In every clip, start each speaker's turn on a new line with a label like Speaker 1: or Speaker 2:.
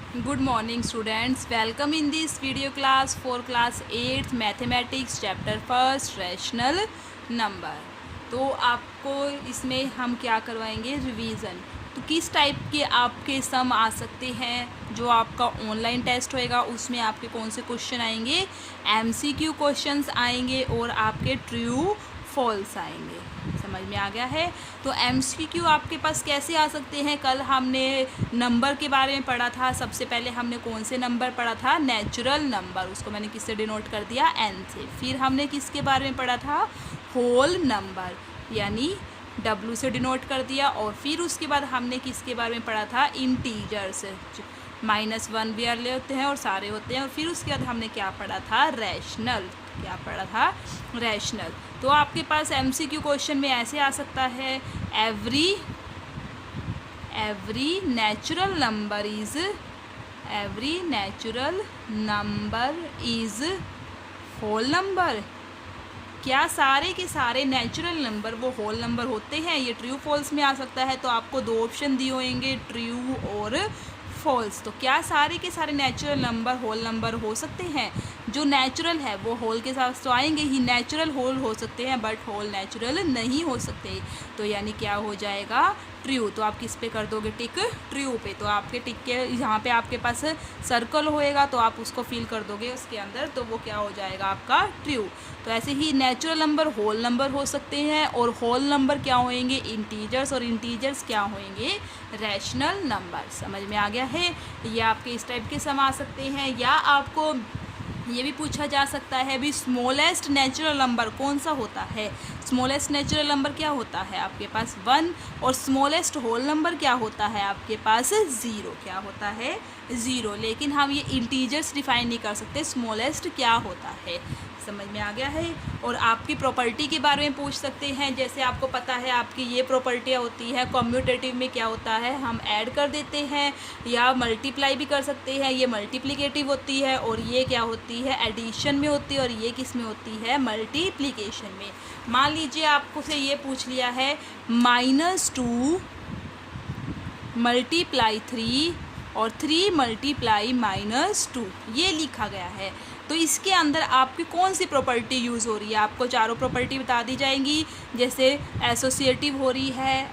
Speaker 1: Good morning students, welcome in this video class for class 8th mathematics chapter first rational number. तो आपको इसमें हम क्या करवाएंगे, रिवीजन। तो किस टाइप के आपके सम आ सकते हैं, जो आपका ऑनलाइन टेस्ट होएगा उसमें आपके कौन से क्वेश्चन आएंगे, एमसीक्यू क्वेश्चंस आएंगे और आपके ट्रू फॉल्स आएंगे। समझ में आ गया है। तो एमसीक्यू आपके पास कैसे आ सकते हैं, कल हमने नंबर के बारे में पढ़ा था। सबसे पहले हमने कौन से नंबर पढ़ा था, नेचुरल नंबर, उसको मैंने किससे डिनोट कर दिया, एन से। फिर हमने किसके बारे में पढ़ा था, होल नंबर, यानी डब्ल्यू से डिनोट कर दिया। और फिर उसके बाद हमने किसके बारे में पढ़ा था, इंटीजर्स, -1 भी ले होते हैं और सारे होते हैं। और फिर उसके बाद हमने क्या पढ़ा था, रैशनल। क्या पढ़ा था, रैशनल। तो आपके पास एमसीक्यू क्वेश्चन में ऐसे आ सकता है, every natural number is whole number. क्या सारे के सारे नेचुरल नंबर वो होल नंबर होते हैं, ये ट्रू फॉल्स में आ सकता है। तो आपको दो ऑप्शन दिए होंगे, ट्रू और फॉल्स। तो क्या सारे के सारे नेचुरल नंबर होल नंबर हो सकते हैं, जो नेचुरल है वो होल के साथ तो आएंगे ही, नेचुरल होल हो सकते हैं बट होल नेचुरल नहीं हो सकते। तो यानी क्या हो जाएगा, ट्रू। तो आप किस पे कर दोगे, टिक, ट्रू पे। तो आपके टिक के यहाँ पे आपके पास सर्कल होएगा, तो आप उसको फिल कर दोगे उसके अंदर, तो वो क्या हो जाएगा आपका, ट्रू। तो ऐसे ही नेचुरल नंबर होल नंबर हो सकते हैं, और होल नंबर क्या होंगे, इंटीजर्स, और इंटीजर्स क्या होंगे, रैशनल नंबर। समझ में आ गया है। ये आपके इस टाइप के सम आ सकते हैं। या आपको ये भी पूछा जा सकता है भी, स्मॉलेस्ट नेचुरल नंबर कौन सा होता है। स्मॉलेस्ट नेचुरल नंबर क्या होता है आपके पास, 1। और स्मॉलेस्ट होल नंबर क्या होता है आपके पास, 0। क्या होता है, 0। लेकिन हम ये इंटीजर्स डिफाइन नहीं कर सकते, स्मॉलेस्ट क्या होता है। समझ में आ गया है। और आपकी प्रॉपर्टी के बारे में पूछ सकते हैं, जैसे आपको पता है आपकी ये प्रॉपर्टियाँ होती है, कम्यूटेटिव में क्या होता है, हम ऐड कर देते हैं या मल्टीप्लाई भी कर सकते हैं, ये मल्टीप्लिकेटिव होती है। और ये क्या होती है, एडिशन में होती है, और ये किस में होती है, मल्टीप्लिकेशन में। मान लीजिए आपको से ये पूछ लिया है, -2 × 3 और 3 × -2, ये लिखा गया है। तो इसके अंदर आपकी कौन सी प्रॉपर्टी यूज़ हो रही है, आपको चारों प्रॉपर्टी बता दी जाएंगी, जैसे एसोसिएटिव हो रही है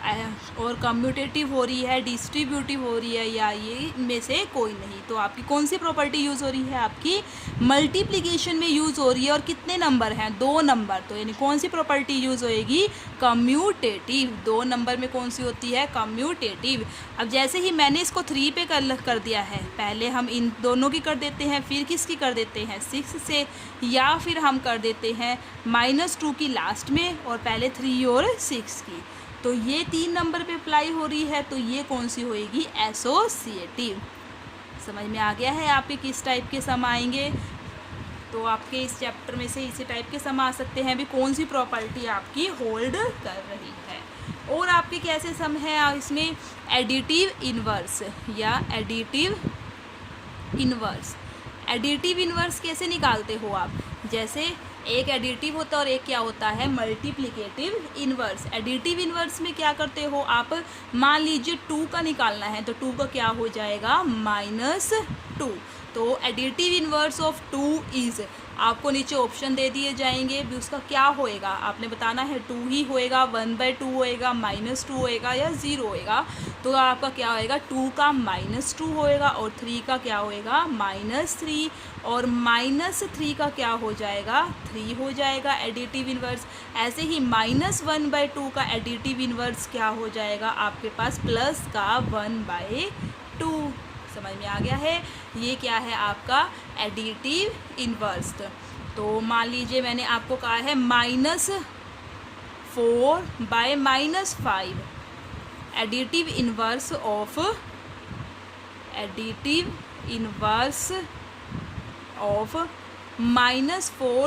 Speaker 1: और कम्यूटेटिव हो रही है, डिस्ट्रीब्यूटिव हो रही है, या ये में से कोई नहीं। तो आपकी कौन सी प्रॉपर्टी यूज़ हो रही है, आपकी मल्टीप्लिकेशन में यूज़ हो रही है। और कितने नंबर हैं, 2 नंबर। तो यानी कौन सी प्रॉपर्टी यूज़ होएगी, कम्यूटेटिव। 2 नंबर में कौन सी होती है, कम्यूटेटिव। अब जैसे ही मैंने इसको 3 पे कर दिया है, पहले हम इन दोनों की कर देते हैं, फिर किसकी कर देते हैं, 6 से, या फिर हम कर देते हैं -2 की लास्ट में और पहले 3 और 6 की। तो ये 3 नंबर पे अप्लाई हो रही है, तो ये कौन सी होएगी, एसोसिएटिव। समझ में आ गया है आपके किस टाइप के सम आएंगे। तो आपके इस चैप्टर में से इसी टाइप के सम आ सकते हैं, भी कौन सी प्रॉपर्टी आपकी होल्ड कर रही है। और आपके कैसे सम है इसमें, एडिटिव इन्वर्स या एडिटिव इन्वर्स। एडिटिव इन्वर्स कैसे निकालते हो आप, जैसे एक एडिटिव होता है और एक क्या होता है, मल्टीप्लिकेटिव इन्वर्स। एडिटिव इन्वर्स में क्या करते हो आप, मान लीजिए 2 का निकालना है, तो 2 का क्या हो जाएगा, -2। तो एडिटिव इन्वर्स ऑफ 2 इज़, आपको नीचे ऑप्शन दे दिए जाएंगे, भी उसका क्या होएगा आपने बताना है, 2 ही होएगा, 1/2 होएगा, -2 होएगा, या 0 होएगा। तो आपका क्या होएगा, 2 का -2 होएगा, और 3 का क्या होएगा, -3, और -3 का क्या हो जाएगा, 3 हो जाएगा एडिटिव इन्वर्स। ऐसे ही -1/2 का एडिटिव इन्वर्स क्या हो जाएगा आपके पास, प्लस का 1/2। समझ में आ गया है। ये क्या है आपका एडिटिव इन्वर्स। तो मान लीजिए मैंने आपको कहा है -4/-5, एडिटिव इन्वर्स ऑफ -4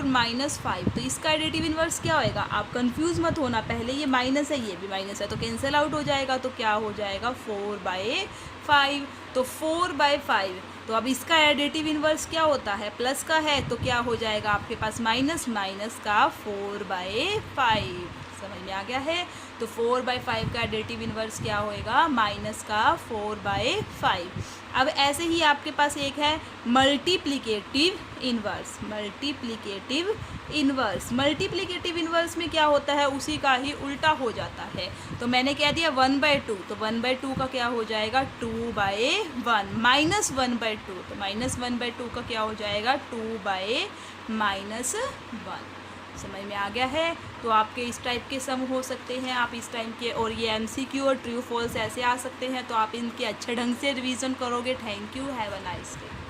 Speaker 1: -5। तो इसका एडिटिव इन्वर्स क्या होएगा, आप कंफ्यूज मत होना, पहले ये माइनस है, ये भी माइनस है, तो कैंसिल आउट हो जाएगा। तो क्या हो जाएगा, 4/5। तो 4/5। तो अब इसका एडिटिव इन्वर्स क्या होता है, प्लस का है, तो क्या हो जाएगा आपके पास माइनस का 4/5। समझ में आ गया है। तो 4/5 का एडिटिव इन्वर्स क्या होएगा, माइनस का 4/5। अब ऐसे ही आपके पास एक है मल्टीप्लिकेटिव इन्वर्स। मल्टीप्लिकेटिव इन्वर्स में क्या होता है, उसी का ही उल्टा हो जाता है। तो मैंने कह दिया 1/2, तो 1/2 का क्या हो जाएगा 2/1, माइनस 1/2, तो -1/2 का क्या हो जाएगा 2/-1। समझ में आ गया है। तो आपके इस टाइप के सम हो सकते हैं, आप इस टाइम के, और ये MCQ और ट्रू फॉल्स ऐसे आ सकते हैं। तो आप इनके अच्छे ढंग से रिवीजन करोगे। Thank you, have a nice day.